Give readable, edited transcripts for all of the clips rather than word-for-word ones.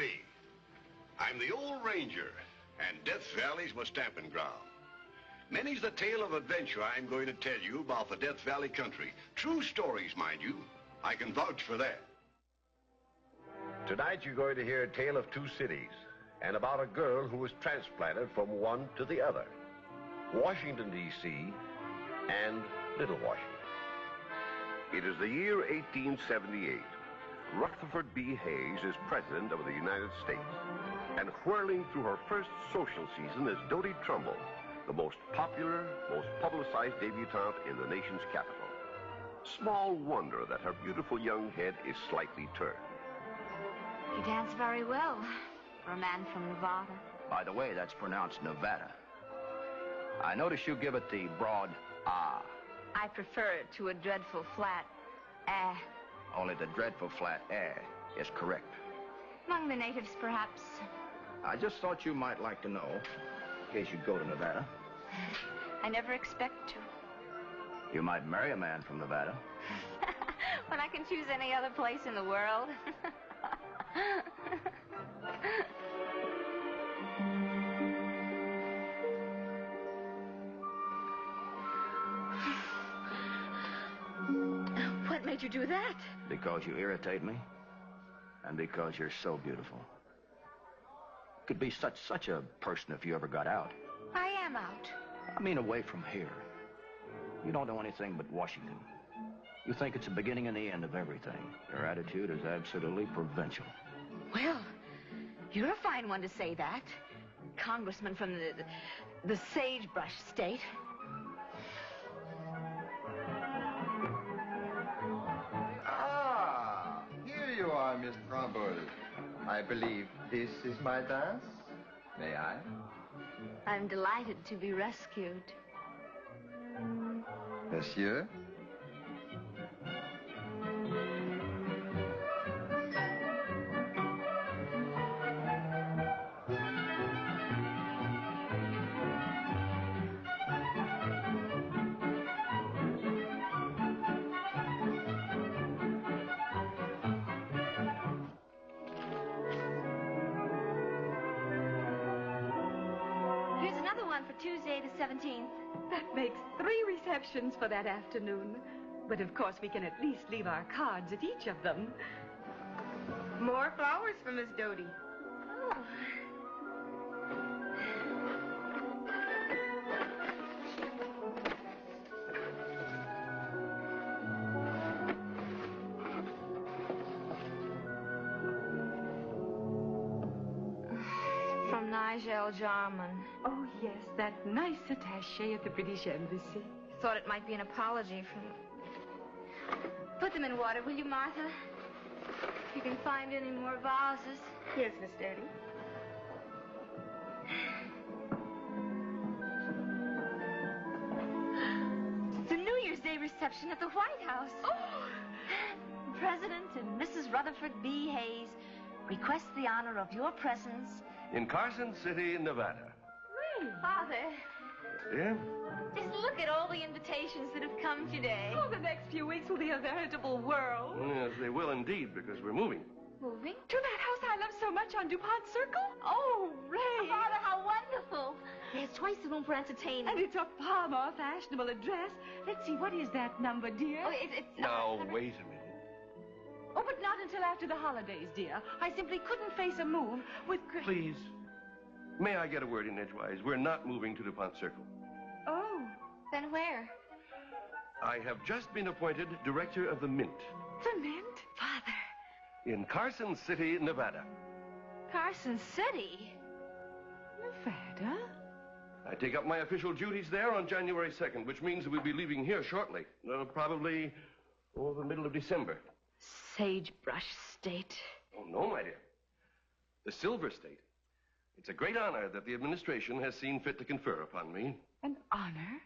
Howdy. I'm the old ranger, and Death Valley's my stamping ground. Many's the tale of adventure I'm going to tell you about the Death Valley country. True stories, mind you. I can vouch for that. Tonight you're going to hear a tale of two cities, and about a girl who was transplanted from one to the other. Washington, D.C. and Little Washington. It is the year 1878. Rutherford B. Hayes is President of the United States. And whirling through her first social season is Dodie Trumbull, the most popular, most publicized debutante in the nation's capital. Small wonder that her beautiful young head is slightly turned. You dance very well for a man from Nevada. By the way, that's pronounced Nevada. I notice you give it the broad ah. I prefer it to a dreadful flat Only the dreadful flat is correct. Among the natives, perhaps. I just thought you might like to know, in case you go to Nevada. I never expect to. You might marry a man from Nevada. When I can choose any other place in the world. What made you do that? Because you irritate me, and because you're so beautiful. You could be such a person if you ever got out. I am out. I mean away from here. You don't know anything but Washington. You think it's the beginning and the end of everything. Your attitude is absolutely provincial. Well, you're a fine one to say that. Congressman from the sagebrush state. Ah, here you are, Miss Trumbull. I believe this is my dance. May I? I'm delighted to be rescued. Monsieur? For Tuesday the 17th. That makes 3 receptions for that afternoon. But of course we can at least leave our cards at each of them. More flowers for Miss Dodie. Oh. From Nigel Jarman. Oh, yes, that nice attaché at the British Embassy. Thought it might be an apology from... Put them in water, will you, Martha? If you can find any more vases. Yes, Miss Dodie. The New Year's Day reception at the White House. Oh! President and Mrs. Rutherford B. Hayes request the honor of your presence in Carson City, Nevada. Father. Yeah? Just look at all the invitations that have come today. Oh, the next few weeks will be a veritable whirl. Yes, they will indeed, because we're moving. Moving? To that house I love so much on DuPont Circle? Oh, Ray. Father, how wonderful. There's twice the room for entertainment. And it's a far more fashionable address. Let's see, what is that number, dear? Oh, it's Now, wait a minute. Oh, but not until after the holidays, dear. I simply couldn't face a move with... Please. May I get a word in edgewise? We're not moving to DuPont Circle. Oh. Then where? I have just been appointed director of the Mint. The Mint? Father. In Carson City, Nevada. Carson City? Nevada? I take up my official duties there on January 2nd, which means that we'll be leaving here shortly. Probably the middle of December. Sagebrush State. Oh, no, my dear. The Silver State. It's a great honor that the administration has seen fit to confer upon me. An honor?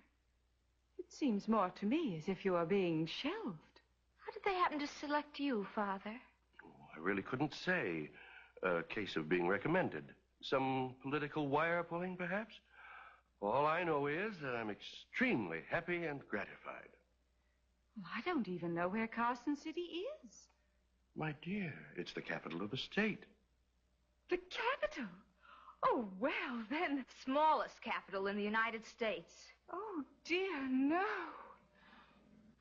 It seems more to me as if you are being shelved. How did they happen to select you, Father? Oh, I really couldn't say. A case of being recommended. Some political wire pulling, perhaps? All I know is that I'm extremely happy and gratified. Well, I don't even know where Carson City is. My dear, it's the capital of the state. The capital? Oh, well, then. Smallest capital in the United States. Oh, dear, no.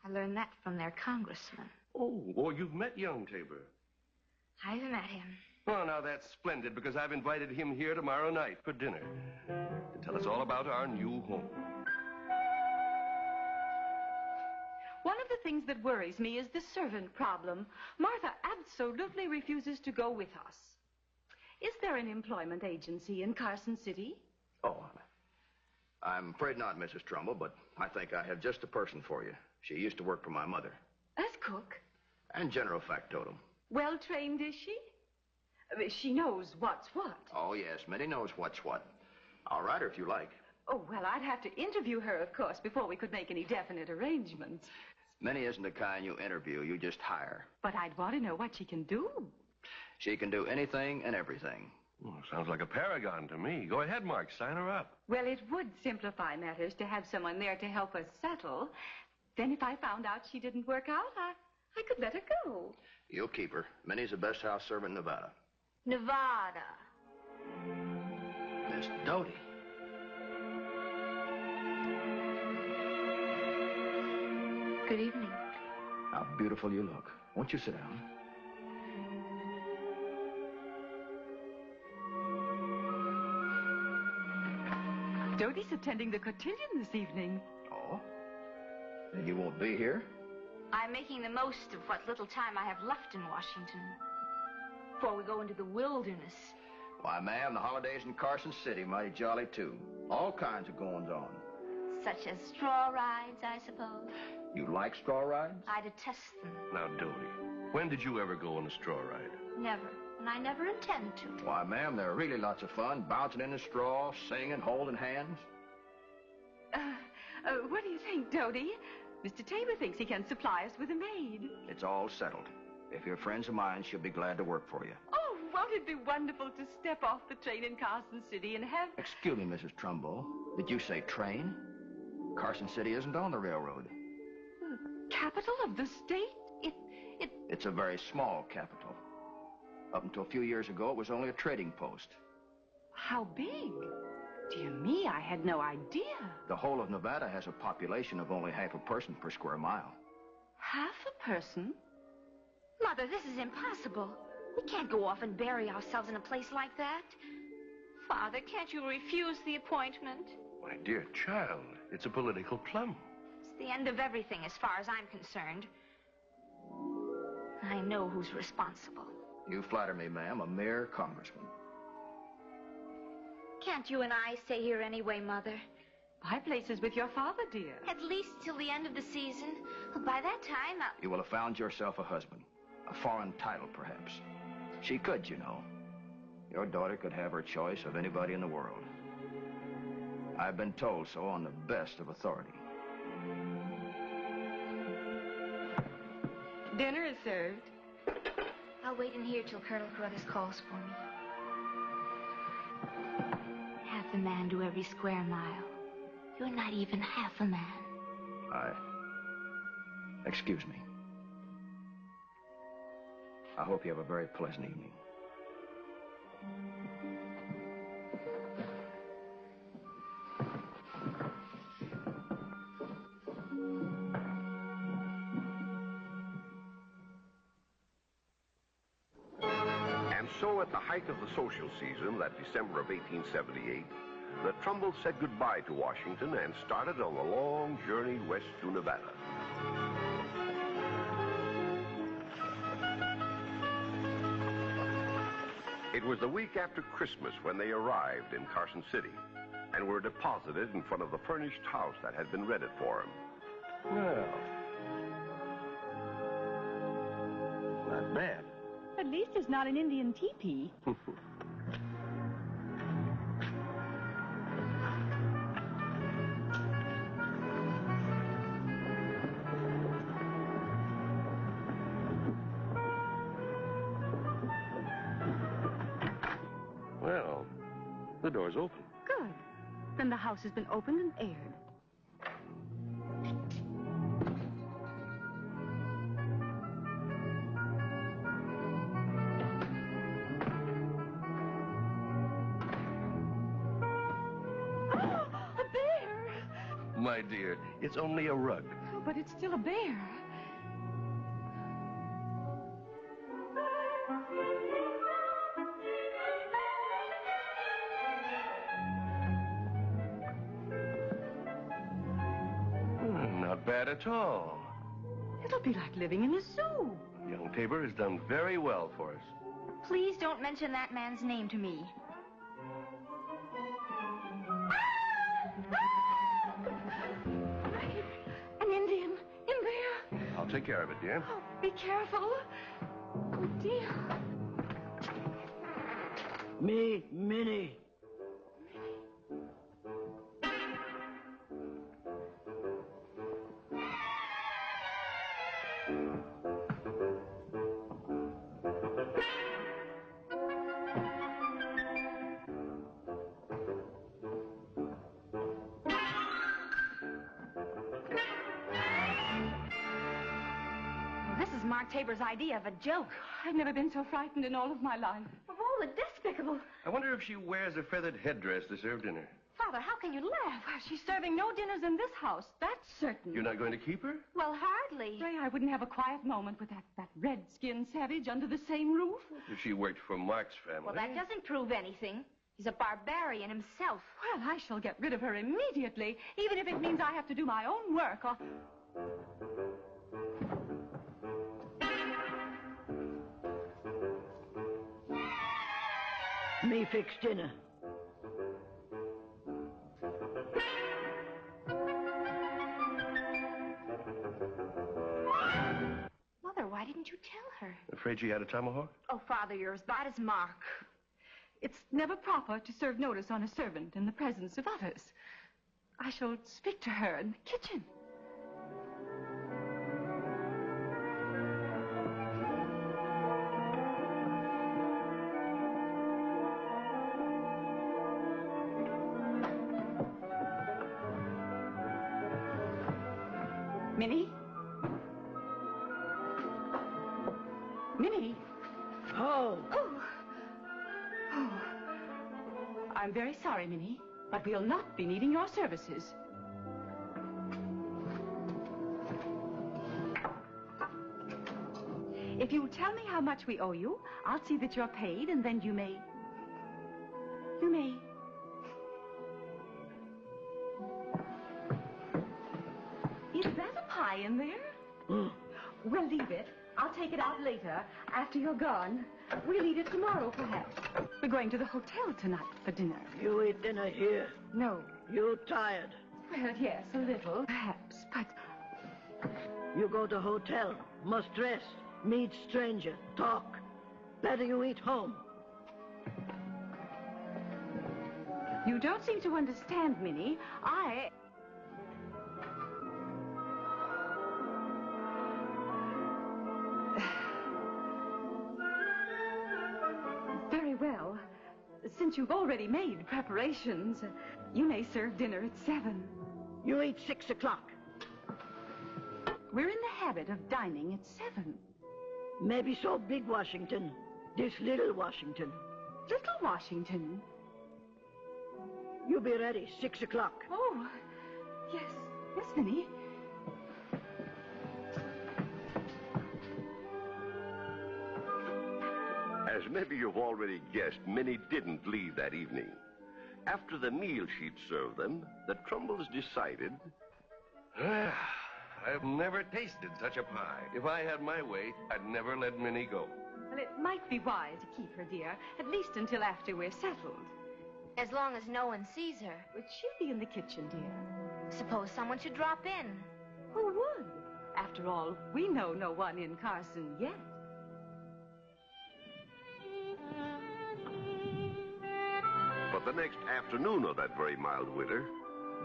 I learned that from their congressman. Oh, you've met young Tabor. I've met him. Well, now that's splendid because I've invited him here tomorrow night for dinner to tell us all about our new home. One of the things that worries me is the servant problem. Martha absolutely refuses to go with us. Is there an employment agency in Carson City? Oh, I'm afraid not, Mrs. Trumbull, but I think I have just the person for you. She used to work for my mother. As cook? And general factotum. Well trained, is she? She knows what's what. Oh, yes, Minnie knows what's what. I'll write her if you like. Oh, well, I'd have to interview her, of course, before we could make any definite arrangements. Minnie isn't the kind you interview, you just hire. But I'd want to know what she can do. She can do anything and everything. Oh, sounds like a paragon to me. Go ahead, Mark, sign her up. Well, it would simplify matters to have someone there to help us settle. Then if I found out she didn't work out, I could let her go. You'll keep her. Minnie's the best house servant in Nevada. Nevada. Miss Doty. Good evening. How beautiful you look. Won't you sit down? Doty's attending the cotillion this evening. Oh? Then you won't be here? I'm making the most of what little time I have left in Washington before we go into the wilderness. Why, ma'am, the holidays in Carson City mighty jolly, too. All kinds of goings-on. Such as straw rides, I suppose. You like straw rides? I detest them. Now, Doty, when did you ever go on a straw ride? Never. And I never intend to. Why, ma'am, they're really lots of fun, bouncing in the straw, singing, holding hands. What do you think, Doty? Mr. Tabor thinks he can supply us with a maid. It's all settled. If you're friends of mine, she'll be glad to work for you. Oh, won't it be wonderful to step off the train in Carson City and have... Excuse me, Mrs. Trumbull. Did you say train? Carson City isn't on the railroad. Capital of the state? It's a very small capital. Up until a few years ago, it was only a trading post. How big? Dear me, I had no idea. The whole of Nevada has a population of only half a person per square mile. Half a person? Mother, this is impossible. We can't go off and bury ourselves in a place like that. Father, can't you refuse the appointment? My dear child, it's a political plum. It's the end of everything as far as I'm concerned. I know who's responsible. You flatter me, ma'am, a mere congressman. Can't you and I stay here anyway, Mother? My place is with your father, dear. At least till the end of the season. By that time, You will have found yourself a husband. A foreign title, perhaps. She could, you know. Your daughter could have her choice of anybody in the world. I've been told so on the best of authority. Dinner is served. I'll wait in here till Colonel Carruthers calls for me. Half a man to every square mile. You're not even half a man. Excuse me. I hope you have a very pleasant evening. And so at the height of the social season, that December of 1878, the Trumbulls said goodbye to Washington and started on the long journey west to Nevada. It was the week after Christmas when they arrived in Carson City and were deposited in front of the furnished house that had been rented for them. Well, not bad. At least it's not an Indian teepee. Well, the door's open. Good. Then the house has been opened and aired. My dear, it's only a rug. Oh, but it's still a bear. Not bad at all. It'll be like living in a zoo. Young Tabor has done very well for us. Please don't mention that man's name to me. An Indian in there. I'll take care of it, dear. Oh, be careful. Oh, dear. Me, Minnie. This is Mark Tabor's idea of a joke. I've never been so frightened in all of my life. Of all the despicable... I wonder if she wears a feathered headdress to serve dinner. Father, how can you laugh? Well, she's serving no dinners in this house, that's certain. You're not going to keep her? Well, hardly. Ray, I wouldn't have a quiet moment with that red-skinned savage under the same roof. If she worked for Mark's family. Well, that doesn't prove anything. He's a barbarian himself. Well, I shall get rid of her immediately, even if it means I have to do my own work. Or... Me fix dinner. Mother, why didn't you tell her? Afraid she had a tomahawk? Oh, Father, you're as bad as Mark. It's never proper to serve notice on a servant in the presence of others. I shall speak to her in the kitchen. Minnie? Minnie? Oh. Oh, I'm very sorry, Minnie, but we'll not be needing your services. If you tell me how much we owe you, I'll see that you're paid, and then you may... Is that a pie in there? We'll leave it. I'll take it out later, after you're gone. We'll eat it tomorrow, perhaps. We're going to the hotel tonight for dinner. You eat dinner here. No. You tired. Well, yes, a little, perhaps, but... You go to hotel. Must rest. Meet stranger. Talk. Better you eat home. You don't seem to understand, Minnie. Very well. Since you've already made preparations, you may serve dinner at 7. You eat 6 o'clock. We're in the habit of dining at 7. Maybe so big Washington. This little Washington. Little Washington? You be ready, 6 o'clock. Oh, yes. Yes, Minnie. As maybe you've already guessed, Minnie didn't leave that evening. After the meal she'd served them, the Trumbolls decided... I've never tasted such a pie. If I had my way, I'd never let Minnie go. Well, it might be wise to keep her, dear, at least until after we're settled. As long as no one sees her. Would she be in the kitchen, dear? Suppose someone should drop in. Who would? After all, we know no one in Carson yet. But the next afternoon of that very mild winter,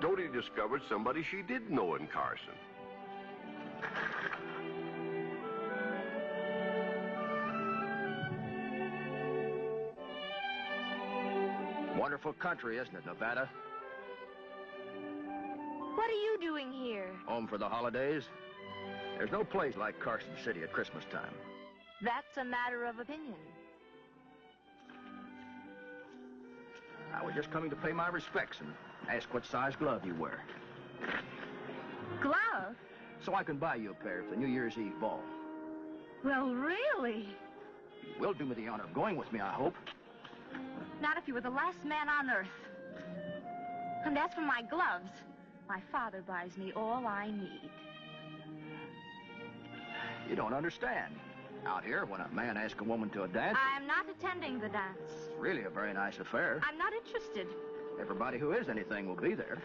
Dodie discovered somebody she did know in Carson. Wonderful country, isn't it, Nevada? What are you doing here? Home for the holidays. There's no place like Carson City at Christmas time. That's a matter of opinion. I was just coming to pay my respects and ask what size glove you wear. Gloves? So I can buy you a pair for the New Year's Eve ball. Well, really? You will do me the honor of going with me, I hope. Not if you were the last man on earth. And as for my gloves, my father buys me all I need. You don't understand. Out here, when a man asks a woman to a dance, I'm not attending the dance. it's really a very nice affair. I'm not interested. Everybody who is anything will be there.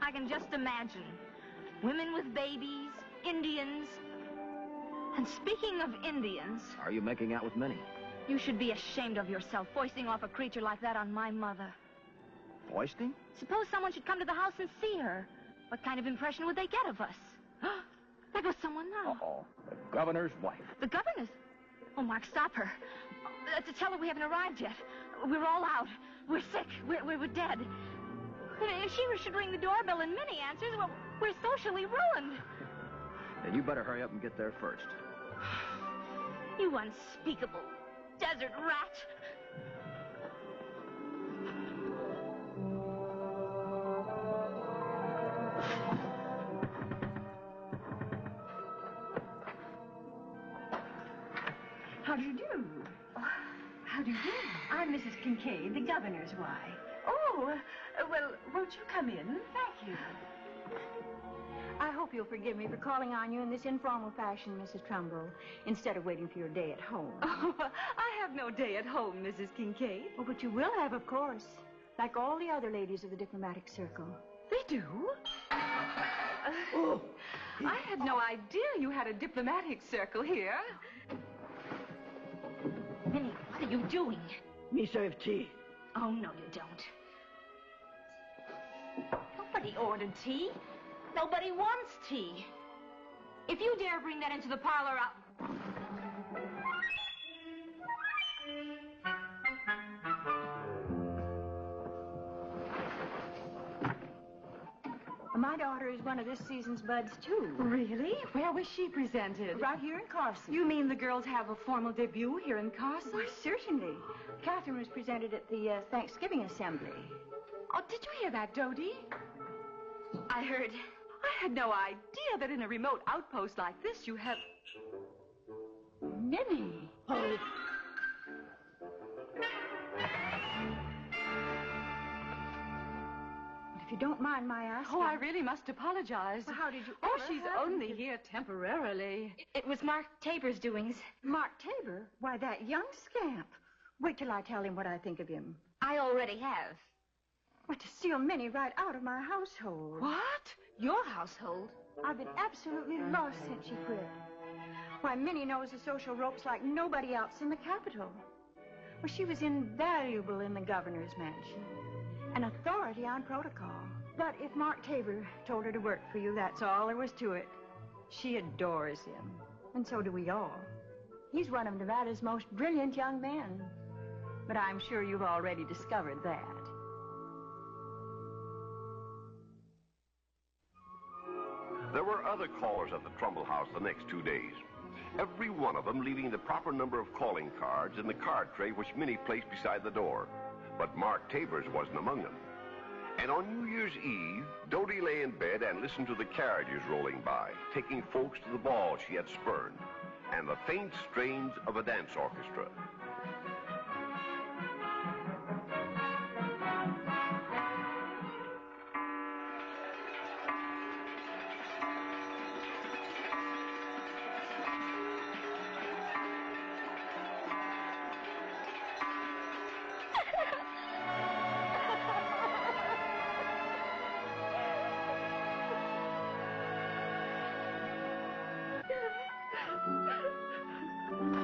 I can just imagine. Women with babies, Indians. And speaking of Indians... Are you making out with Minnie? You should be ashamed of yourself, foisting off a creature like that on my mother. Foisting? Suppose someone should come to the house and see her. What kind of impression would they get of us? There goes someone now. Uh-oh. The governor's wife. The governor's? Oh, Mark, stop her. To tell her we haven't arrived yet. We're all out. We're sick. We're dead. If she should ring the doorbell and Minnie answers, well, we're socially ruined. Then you better hurry up and get there first. You unspeakable desert rat. How do you do? How do you do? I'm Mrs. Kincaid, the governor's wife. Oh, well, won't you come in? Thank you. I hope you'll forgive me for calling on you in this informal fashion, Mrs. Trumbull, instead of waiting for your day at home. Oh, I have no day at home, Mrs. Kincaid. Oh, but you will have, of course, like all the other ladies of the diplomatic circle. They do? Oh. I had no idea you had a diplomatic circle here. Minnie, what are you doing? Me serve tea. Oh, no, you don't. Nobody ordered tea. Nobody wants tea. If you dare bring that into the parlor, I'll... My daughter is one of this season's buds, too. Really? Where was she presented? Right here in Carson. You mean the girls have a formal debut here in Carson? Why, certainly. Catherine was presented at the Thanksgiving Assembly. Oh, did you hear that, Dodie? I heard. I had no idea that in a remote outpost like this you have... Minnie. Oh. If you don't mind my asking... Oh, I really must apologize. Well, how did you Oh, ever she's happen only to- here temporarily. It was Mark Tabor's doings. Mark Tabor? Why, that young scamp. Wait till I tell him what I think of him. I already have. What, to steal Minnie right out of my household? What? Your household? I've been absolutely lost since she quit. Why, Minnie knows the social ropes like nobody else in the capital. Well, she was invaluable in the governor's mansion. An authority on protocol. But if Mark Tabor told her to work for you, that's all there was to it. She adores him. And so do we all. He's one of Nevada's most brilliant young men. But I'm sure you've already discovered that. There were other callers at the Trumbull house the next 2 days. Every one of them leaving the proper number of calling cards in the card tray which Minnie placed beside the door. But Mark Tabor's wasn't among them. And on New Year's Eve, Dodie lay in bed and listened to the carriages rolling by, taking folks to the ball she had spurned, and the faint strains of a dance orchestra.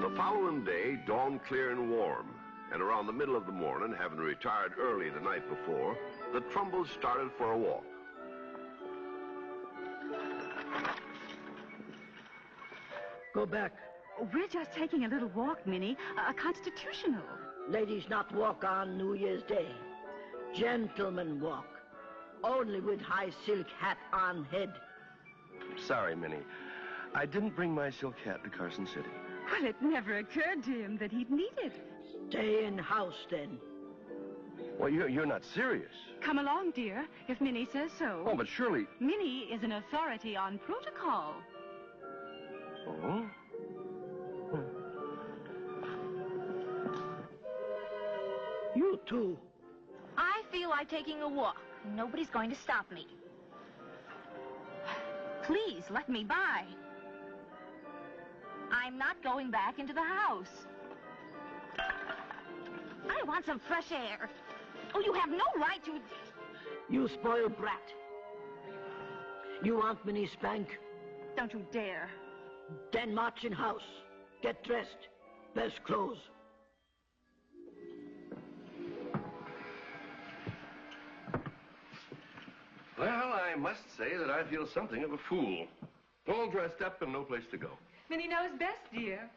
The following day dawned clear and warm, and around the middle of the morning, having retired early the night before, the Trumbulls started for a walk. Go back. We're just taking a little walk, Minnie. A constitutional. Ladies not walk on New Year's Day. Gentlemen walk. Only with high silk hat on head. Sorry, Minnie. I didn't bring my silk hat to Carson City. Well, it never occurred to him that he'd need it. Stay in house, then. Well, you're not serious. Come along, dear, if Minnie says so. Oh, but surely... Minnie is an authority on protocol. Oh? You too. I feel like taking a walk. Nobody's going to stop me. Please, let me by. I'm not going back into the house. I want some fresh air. Oh, you have no right to... You spoiled brat. You want Minnie spank? Don't you dare. Then march in house. Get dressed. Best clothes. Well, I must say that I feel something of a fool. All dressed up and no place to go. Minnie knows best, dear.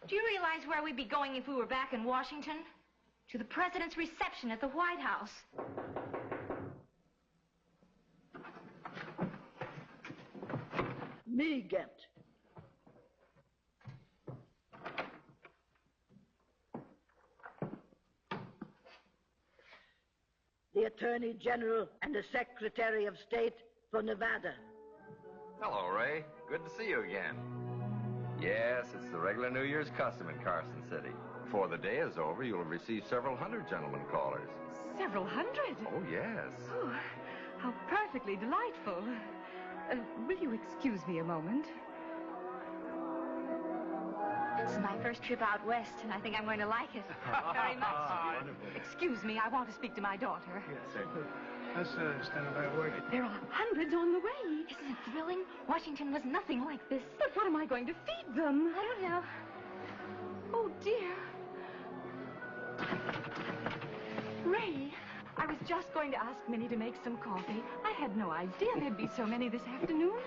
Do you realize where we'd be going if we were back in Washington? To the president's reception at the White House. Me get. The Attorney General and the Secretary of State for Nevada. Hello, Ray. Good to see you again. Yes, it's the regular New Year's custom in Carson City. Before the day is over, you'll receive several hundred gentlemen callers. Several hundred? Oh, yes. Oh, how perfectly delightful. Will you excuse me a moment? This is my first trip out west, and I think I'm going to like it very much. Excuse me, I want to speak to my daughter. Yes, certainly. Let's stand by work. There are hundreds on the way. Isn't it thrilling? Washington was nothing like this. But what am I going to feed them? I don't know. Oh, dear. Ray, I was just going to ask Minnie to make some coffee. I had no idea there'd be so many this afternoon.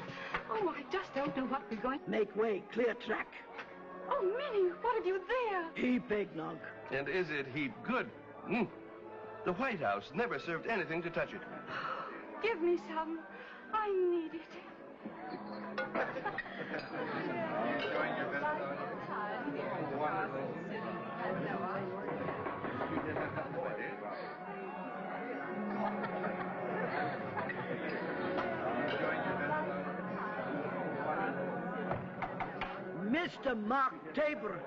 Oh, I just don't know what we're going to... Make way, clear track. Oh, Minnie, what have you there? Heap eggnog. And is it heap good? Mm. The White House never served anything to touch it. Give me some. I need it. Mr. Mark Tabor.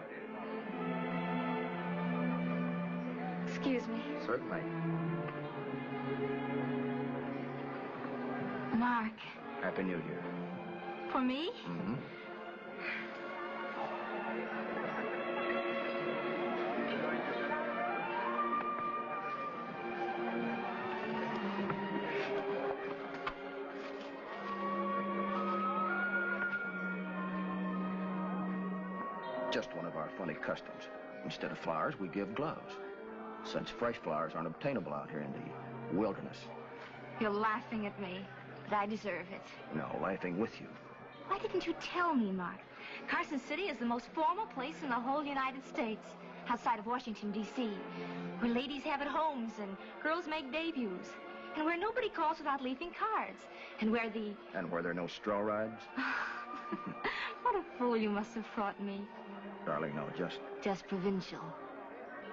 Excuse me. Certainly. Mark. Happy New Year. For me? Mm-hmm. Just one of our funny customs. Instead of flowers, we give gloves. Since fresh flowers aren't obtainable out here in the wilderness. You're laughing at me, but I deserve it. No, laughing with you. Why didn't you tell me, Mark? Carson City is the most formal place in the whole United States, outside of Washington, D.C., where ladies have at homes and girls make debuts, and where nobody calls without leaving cards, and where the... And where there are no straw rides? What a fool you must have thought me. Darling, no, Just provincial.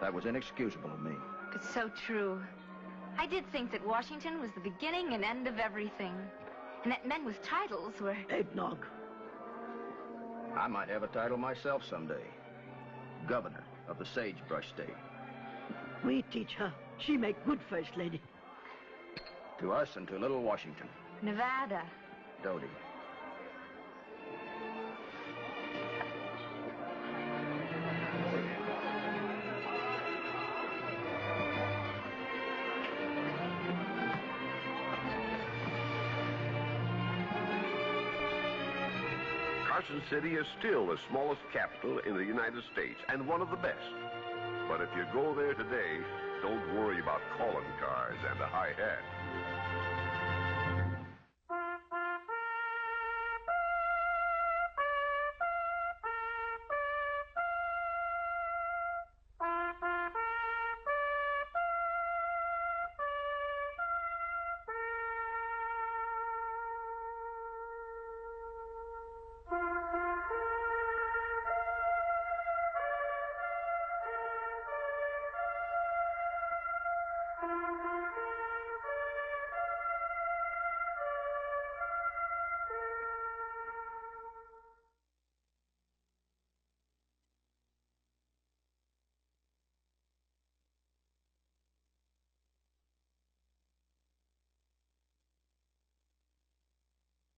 that was inexcusable of me. But so true. I did think that Washington was the beginning and end of everything, and that men with titles were... Eggnog. I might have a title myself someday. Governor of the Sagebrush State. We teach her. She make good first lady. To us and to little Washington. Nevada. Dodie. Carson City is still the smallest capital in the United States and one of the best. But if you go there today, don't worry about calling cards and a high hat.